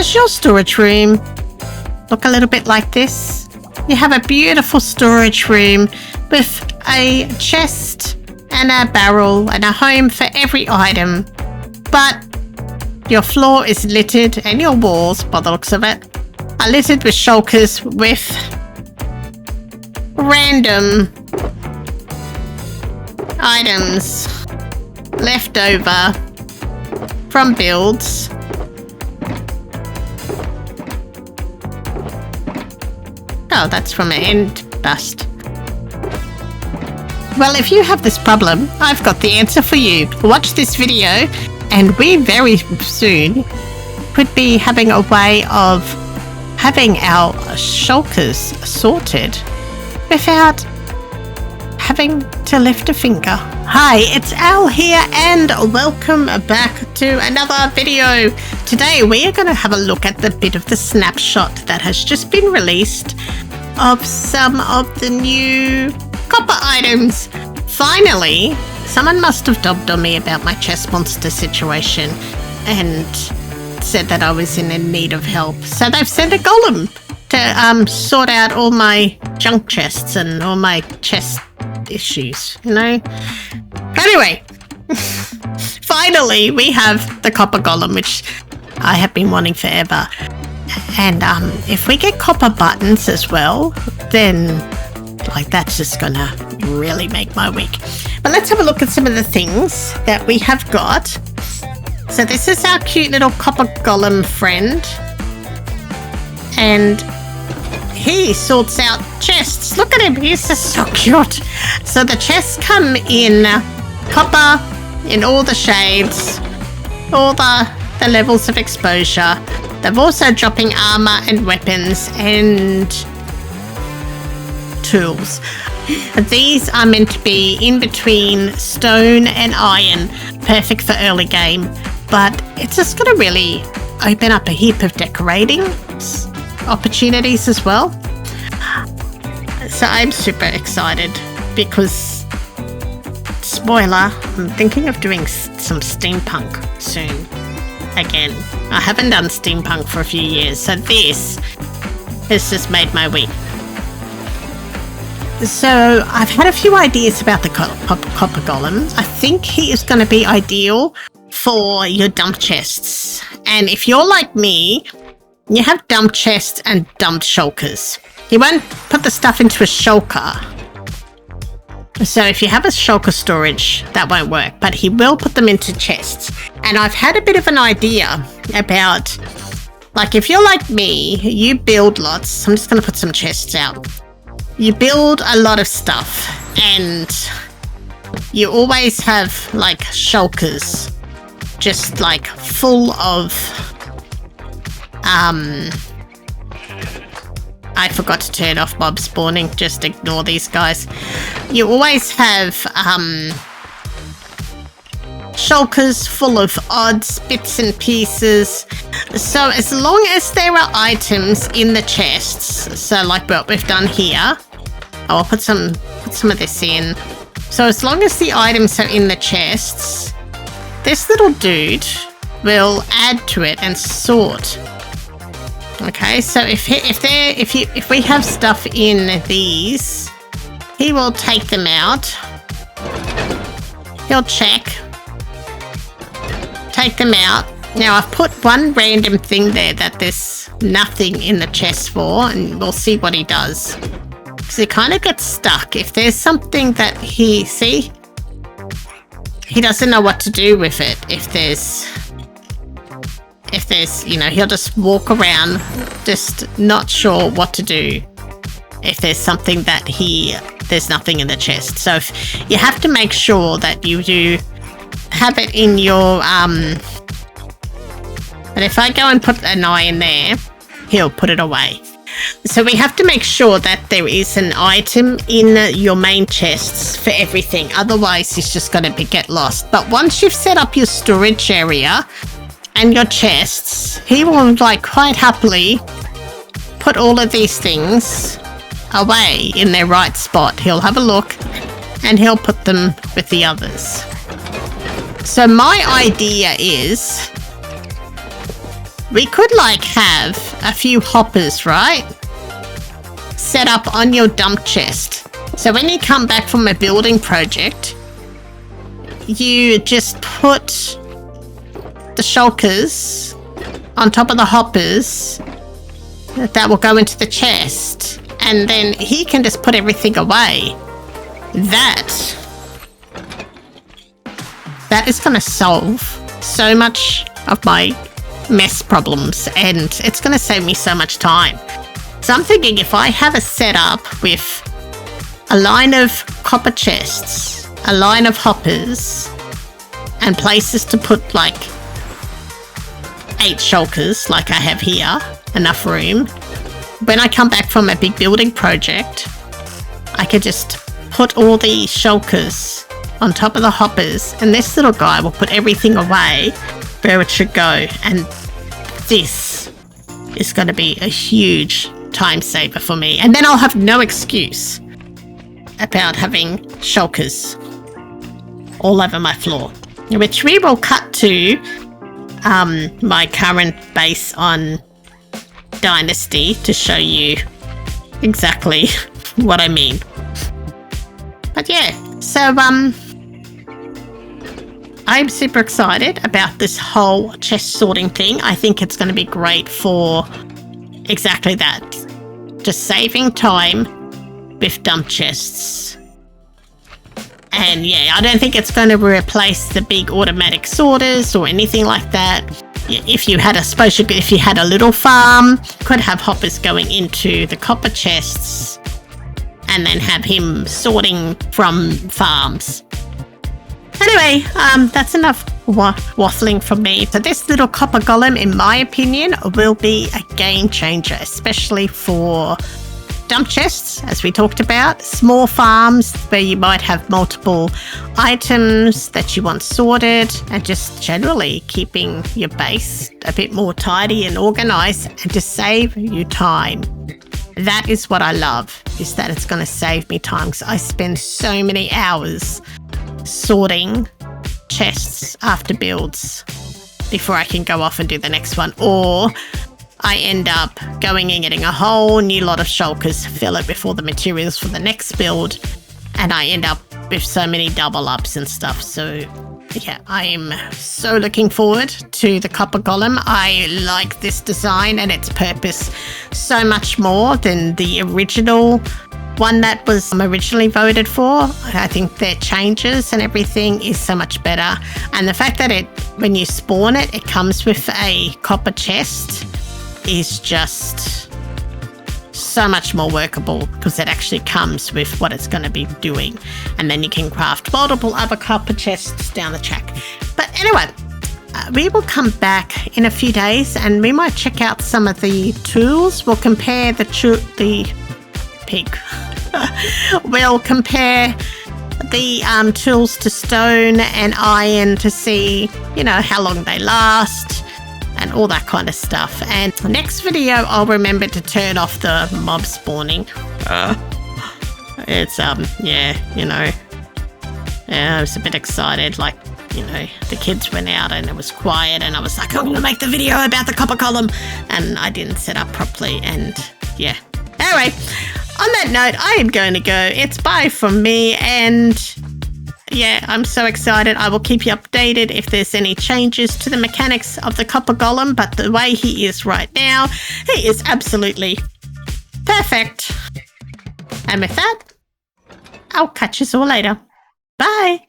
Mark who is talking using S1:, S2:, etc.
S1: does your storage room look a little bit like this? You have a beautiful storage room with a chest and a barrel and a home for every item. But your floor is littered and your walls, by the looks of it, are littered with shulkers with random items left over from builds. Oh, that's from an end bust. Well, if you have this problem, I've got the answer for you. Watch this video and we very soon could be having a way of having our shulkers sorted without having to lift a finger. Hi, it's Al here and welcome back to another video. Today we are going to have a look at the bit of the snapshot that has just been released of some of the new copper items. Finally, someone must have dobbed on me about my chest monster situation and said that I was in need of help. So they've sent a golem to sort out all my junk chests and all my chest issues, you know? Anyway, finally we have the copper golem, which I have been wanting forever. And if we get copper buttons as well, then like that's just gonna really make my week. But let's have a look at some of the things that we have got. So this is our cute little copper golem friend, and he sorts out chests. Look at him, he's just so cute. So the chests come in copper in all the shades, all the levels of exposure. They're also dropping armor and weapons and tools. These are meant to be in between stone and iron, perfect for early game, but it's just going to really open up a heap of decorating opportunities as well. So I'm super excited because, spoiler, I'm thinking of doing some steampunk soon. Again, I haven't done steampunk for a few years, so this has just made my week. So I've had a few ideas about the copper golem. I think he is going to be ideal for your dump chests. And if you're like me, you have dump chests and dumped shulkers. He won't put the stuff into a shulker. So if you have a shulker storage, that won't work, but he will put them into chests. And I've had a bit of an idea about, like, if you're like me, you build lots. I'm just going to put some chests out. You build a lot of stuff and you always have like shulkers just like full of I forgot to turn off mob spawning, just ignore these guys. You always have shulkers full of odds, bits and pieces. So as long as there are items in the chests, so like what we've done here, I'll put some of this in. So as long as the items are in the chests, this little dude will add to it and sort. Okay, so if we have stuff in these, he will take them out. He'll check. Take them out. Now I've put one random thing there that there's nothing in the chest for, and we'll see what he does. Because he kind of gets stuck. If there's something that he doesn't know what to do with it. If there's, you know, he'll just walk around just not sure what to do. If there's something that there's nothing in the chest. So you have to make sure that you do have it in your, and if I go and put an eye in there, he'll put it away. So we have to make sure that there is an item in your main chests for everything. Otherwise, it's just going to get lost. But once you've set up your storage area and your chests, he will like quite happily put all of these things away in their right spot. He'll have a look and he'll put them with the others. So my idea is we could like have a few hoppers, right? Set up on your dump chest. So when you come back from a building project, you just put the shulkers on top of the hoppers that will go into the chest, and then he can just put everything away. That is going to solve so much of my mess problems, and it's going to save me so much time. So I'm thinking if I have a setup with a line of copper chests, a line of hoppers, and places to put like 8 shulkers like I have here, enough room. When I come back from a big building project, I could just put all the shulkers on top of the hoppers, and this little guy will put everything away where it should go. And this is going to be a huge time saver for me. And then I'll have no excuse about having shulkers all over my floor, which we will cut to my current base on Dynasty to show you exactly what I mean. But yeah, so I'm super excited about this whole chest sorting thing. I think it's going to be great for exactly that. Just saving time with dump chests. And yeah, I don't think it's going to replace the big automatic sorters or anything like that. If you had if you had a little farm, could have hoppers going into the copper chests and then have him sorting from farms. Anyway, that's enough waffling from me. So this little copper golem, in my opinion, will be a game changer, especially for dump chests, as we talked about, small farms where you might have multiple items that you want sorted, and just generally keeping your base a bit more tidy and organized and to save you time. That is what I love, is that it's going to save me time, because I spend so many hours sorting chests after builds before I can go off and do the next one, or I end up going and getting a whole new lot of shulkers, fill it before the materials for the next build, and I end up with so many double ups and stuff. So yeah, I am so looking forward to the copper golem. I like this design and its purpose so much more than the original one that was originally voted for. I think their changes and everything is so much better, and the fact that when you spawn it comes with a copper chest is just so much more workable, because it actually comes with what it's going to be doing, and then you can craft multiple other copper chests down the track. But anyway, we will come back in a few days and we might check out some of the tools. We'll compare the pig. We'll compare the tools to stone and iron to see, how long they last and all that kind of stuff. And next video, I'll remember to turn off the mob spawning. It's, I was a bit excited, the kids went out and it was quiet, and I was like, I'm going to make the video about the copper column, and I didn't set up properly, and yeah. Anyway, on that note, I am going to go. It's bye from me, and yeah, I'm so excited. I will keep you updated if there's any changes to the mechanics of the copper golem, but the way he is right now, he is absolutely perfect. And with that, I'll catch you all later. Bye.